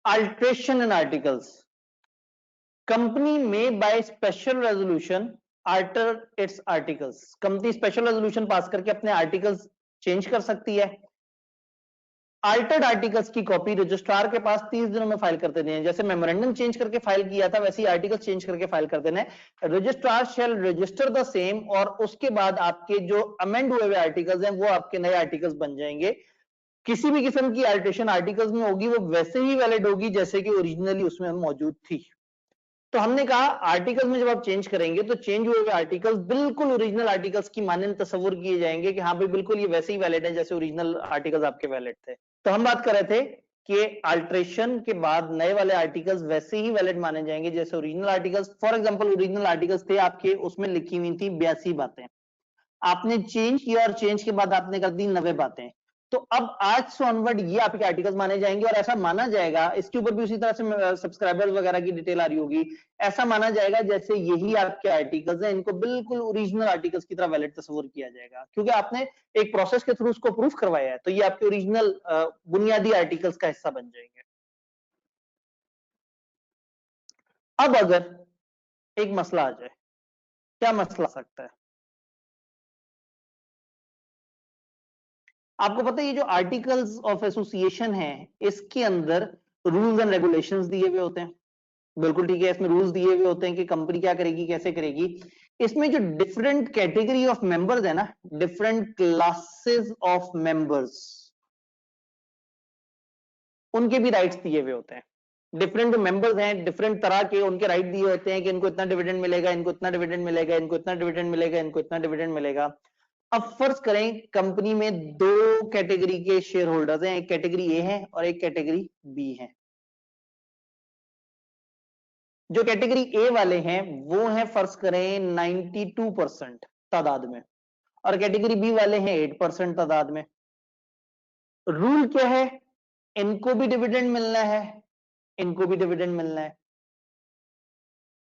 Alteration in articles. Company may by special resolution alter its articles. Company special resolution pass करके अपने articles change कर सकती है. Altered articles की copy registrar के पास 30 दिनों में फाइल कर देनी है. जैसे मेमोरेंडम चेंज करके फाइल किया था वैसे ही आर्टिकल्स चेंज करके फाइल कर देना है. Registrar shall register the same और उसके बाद आपके जो अमेंड हुए हुए आर्टिकल्स हैं वो आपके नए आर्टिकल्स बन जाएंगे. किसी भी किस्म की अल्टरेशन आर्टिकल्स में होगी वो वैसे ही वैलिड होगी जैसे कि ओरिजिनली उसमें मौजूद थी. तो हमने कहा आर्टिकल्स में जब आप चेंज करेंगे तो चेंज हुए हुए आर्टिकल्स बिल्कुल ओरिजिनल आर्टिकल्स की मानने तस्वुर किए जाएंगे कि हाँ भाई बिल्कुल ये वैसे ही वैलिड है जैसे ओरिजिनल आर्टिकल्स आपके वैलिड थे. तो हम बात कर रहे थे कि अल्टरेशन के बाद नए वाले आर्टिकल्स वैसे ही वैलिड माने जाएंगे जैसे original articles. For example original articles थे आपके, उसमें लिखी हुई थी 82 बातें, आपने चेंज किया और चेंज के बाद आपने कर दी 90 बातें. तो अब आज से ऑनवर्ड ये आपके आर्टिकल्स माने जाएंगे और ऐसा माना जाएगा, इसके ऊपर भी उसी तरह से सब्सक्राइबर्स वगैरह की डिटेल आ रही होगी, ऐसा माना जाएगा जैसे यही आपके आर्टिकल्स हैं, इनको बिल्कुल ओरिजिनल आर्टिकल्स की तरह वैलिड तस्वीर किया जाएगा क्योंकि आपने एक प्रोसेस के थ्रू उसको प्रूफ करवाया है. तो ये आपके ओरिजिनल बुनियादी आर्टिकल्स का हिस्सा बन जाएंगे. अब अगर एक मसला आ जाए, क्या मसला आ सकता है? आपको पता है ये जो आर्टिकल्स ऑफ एसोसिएशन है इसके अंदर रूल्स एंड रेगुलेशंस दिए हुए होते हैं. बिल्कुल ठीक है, इसमें रूल्स दिए हुए होते हैं कि कंपनी क्या करेगी कैसे करेगी. इसमें जो डिफरेंट कैटेगरी ऑफ मेंबर्स है ना, डिफरेंट क्लासेस ऑफ मेंबर्स, उनके भी राइट्स दिए हुए होते हैं. डिफरेंट जो मेंबर्स हैं डिफरेंट तरह के, उनके राइट दिए होते हैं कि इनको इतना डिविडेंड मिलेगा, इनको इतना डिविडेंड मिलेगा, इनको इतना डिविडेंड मिलेगा, इनको इतना डिविडेंड मिलेगा. अब फर्ज करें कंपनी में दो कैटेगरी के शेयर होल्डर्स हैं, एक कैटेगरी ए है और एक कैटेगरी बी है. जो कैटेगरी ए वाले हैं वो हैं फर्ज करें 92% तादाद में और कैटेगरी बी वाले हैं 8% तादाद में. रूल क्या है? इनको भी डिविडेंड मिलना है, इनको भी डिविडेंड मिलना है.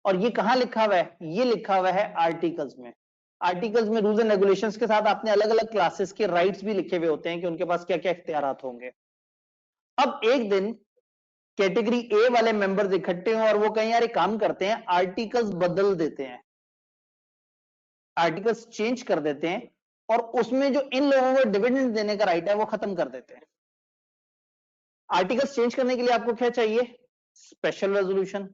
और ये कहां लिखा हुआ है? ये लिखा हुआ है आर्टिकल्स में. आर्टिकल्स में रूल्स एंड रेगुलेशंस के साथ आपने अलग अलग क्लासेस के राइट्स भी लिखे हुए होते हैं कि उनके पास क्या क्या इख्तियारात होंगे. अब एक दिन कैटेगरी ए वाले मेंबर्स इकट्ठे हों और वो कहें यार एक काम करते हैं, आर्टिकल्स बदल देते हैं, आर्टिकल्स चेंज कर देते हैं और उसमें जो इन लोगों को डिविडेंड देने का राइट है वो खत्म कर देते हैं. आर्टिकल्स चेंज करने के लिए आपको क्या चाहिए? Special resolution.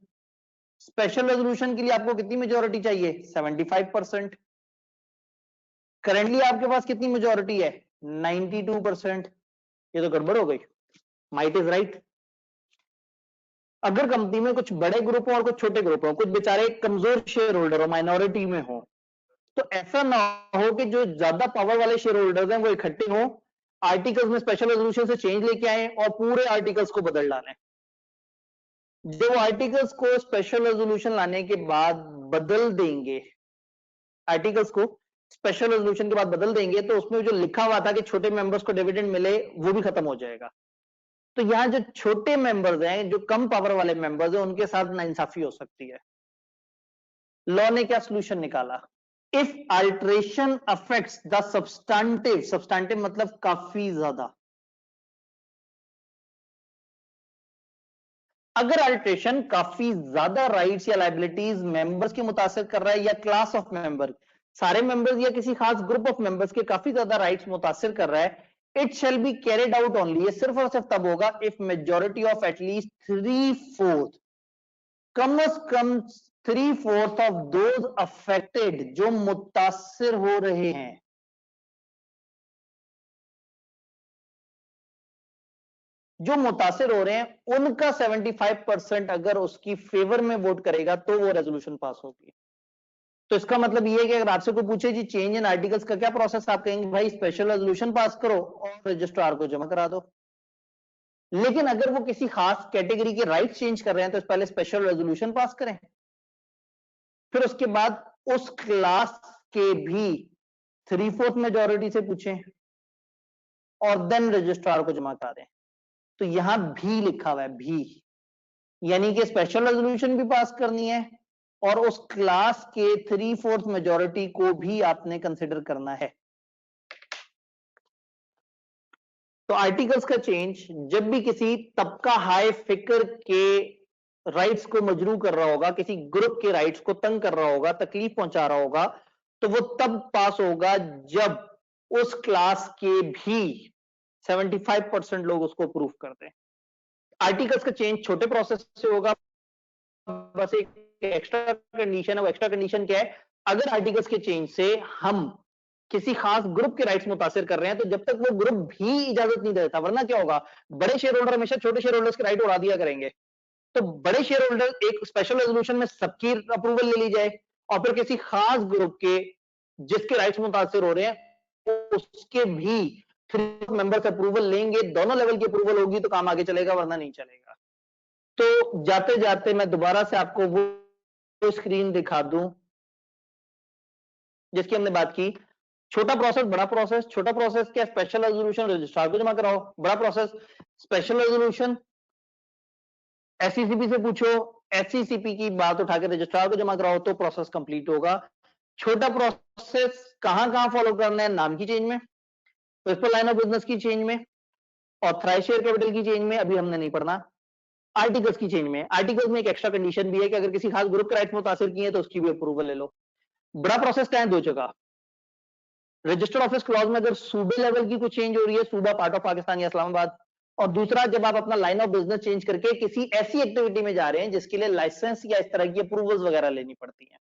स्पेशल रेजोल्यूशन के लिए आपको कितनी मेजॉरिटी चाहिए? 75%. करेंटली आपके पास कितनी मेजॉरिटी है? 92%. ये तो गड़बड़ हो गई. Might is right. अगर कंपनी में कुछ बड़े ग्रुप हो और कुछ छोटे ग्रुप हो, कुछ बेचारे कमजोर शेयर होल्डर हो, माइनॉरिटी में हो, तो ऐसा ना हो कि जो ज्यादा पावर वाले शेयर होल्डर्स हैं वो इकट्ठे हो, आर्टिकल्स में स्पेशल रेजोल्यूशन से चेंज लेके आए और पूरे आर्टिकल्स को बदल डालें. जब आर्टिकल्स को स्पेशल रेजोल्यूशन लाने के बाद बदल देंगे, आर्टिकल्स को स्पेशल रेजोल्यूशन के बाद बदल देंगे तो उसमें जो लिखा हुआ था कि छोटे मेंबर्स को डिविडेंड मिले वो भी खत्म हो जाएगा. तो यहां जो छोटे मेंबर्स हैं, जो कम पावर वाले मेंबर्स हैं, उनके साथ नाइंसाफी हो सकती है. लॉ ने क्या सोल्यूशन निकाला? If alteration affects the substantive, substantive मतलब काफी ज्यादा, अगर अल्टरेशन काफी ज्यादा राइट्स या लायबिलिटीज मेंबर्स की मुतासिर कर रहा है या क्लास ऑफ मेंबर, सारे मेंबर्स या किसी खास ग्रुप ऑफ मेंबर्स के काफी ज्यादा राइट्स मुतासिर कर रहा है, it shall be carried out only, ये सिर्फ और सिर्फ तब होगा इफ मेजॉरिटी ऑफ एटलीस्ट 3/4, कम अज कम 3/4 ऑफ दोज अफेक्टेड, जो मुतासिर हो रहे हैं, जो मुतासिर हो रहे हैं उनका 75% अगर उसकी फेवर में वोट करेगा तो वो रेजोल्यूशन पास होगी. तो इसका मतलब ये है कि अगर आपसे कोई पूछे जी चेंज इन आर्टिकल्स का क्या प्रोसेस, आप कहेंगे भाई स्पेशल रेजोल्यूशन पास करो और रजिस्ट्रार को जमा करा दो. लेकिन अगर वो किसी खास कैटेगरी के राइट चेंज कर रहे हैं तो पहले स्पेशल रेजोल्यूशन पास करें, फिर उसके बाद उस क्लास के भी 3/4 मेजोरिटी से पूछें और देन रजिस्ट्रार को जमा करा दें. तो यहां भी लिखा हुआ है भी, यानी कि स्पेशल रेजोल्यूशन भी पास करनी है और उस क्लास के 3/4 मेजोरिटी को भी आपने कंसिडर करना है. तो आर्टिकल्स का चेंज जब भी किसी तबका हाय फिक्र के राइट्स को मजरू कर रहा होगा, किसी ग्रुप के राइट्स को तंग कर रहा होगा, तकलीफ पहुंचा रहा होगा, तो वो तब पास होगा जब उस क्लास के भी 75% लोग उसको अप्रूव करते हैं। आर्टिकल्स का चेंज छोटे प्रोसेस से होगा, बस एक एक्स्ट्रा कंडीशन है। वो एक्स्ट्रा कंडीशन क्या है? अगर आर्टिकल्स के चेंज से हम किसी खास ग्रुप के राइट्स मुतासिर कर रहे हैं, तो जब तक वो ग्रुप भी इजाजत नहीं देता, वरना क्या होगा, बड़े शेयर होल्डर हमेशा छोटे शेयर होल्डर्स के राइट उड़ा दिया करेंगे। तो बड़े शेयर होल्डर एक स्पेशल रेजोल्यूशन में सबकी अप्रूवल ले ली जाए और फिर किसी खास ग्रुप के जिसके राइट्स मुतासिर हो रहे हैं उसके भी 3 मेंबर्स अप्रूवल लेंगे, दोनों लेवल की अप्रूवल होगी तो काम आगे चलेगा, वरना नहीं चलेगा। तो जाते जाते मैं दोबारा से आपको वो स्क्रीन दिखा दूं जिसकी हमने बात की। छोटा प्रोसेस, बड़ा प्रोसेस। छोटा प्रोसेस क्या? स्पेशल रेजोल्यूशन रजिस्ट्रार को जमा कराओ। बड़ा प्रोसेस स्पेशल रेजोल्यूशन एससीसीपी से पूछो, एससीसीपी की बात उठा के रजिस्ट्रार को जमा कराओ, तो प्रोसेस कंप्लीट होगा। छोटा प्रोसेस कहां कहां फॉलो करना है? नाम की चेंज में, प्रिंसिपल लाइन ऑफ बिजनेस की चेंज में, ऑथराइज शेयर कैपिटल की चेंज में, अभी हमने नहीं पढ़ना। आर्टिकल्स की चेंज में, आर्टिकल्स में एक एक्स्ट्रा कंडीशन भी है कि अगर किसी खास ग्रुप के राइट्स मुतासिर किए तो उसकी भी अप्रूवल ले लो। बड़ा प्रोसेस क्या है? 2 जगह। रजिस्टर्ड ऑफिस क्लॉज में अगर सूबे लेवल की कुछ चेंज हो रही है, सूबा पार्ट ऑफ पाकिस्तान या इस्लामाबाद, और दूसरा जब आप अपना लाइन ऑफ बिजनेस चेंज करके किसी ऐसी एक्टिविटी में जा रहे हैं जिसके लिए लाइसेंस या इस तरह की अप्रूवल्स वगैरह लेनी पड़ती हैं।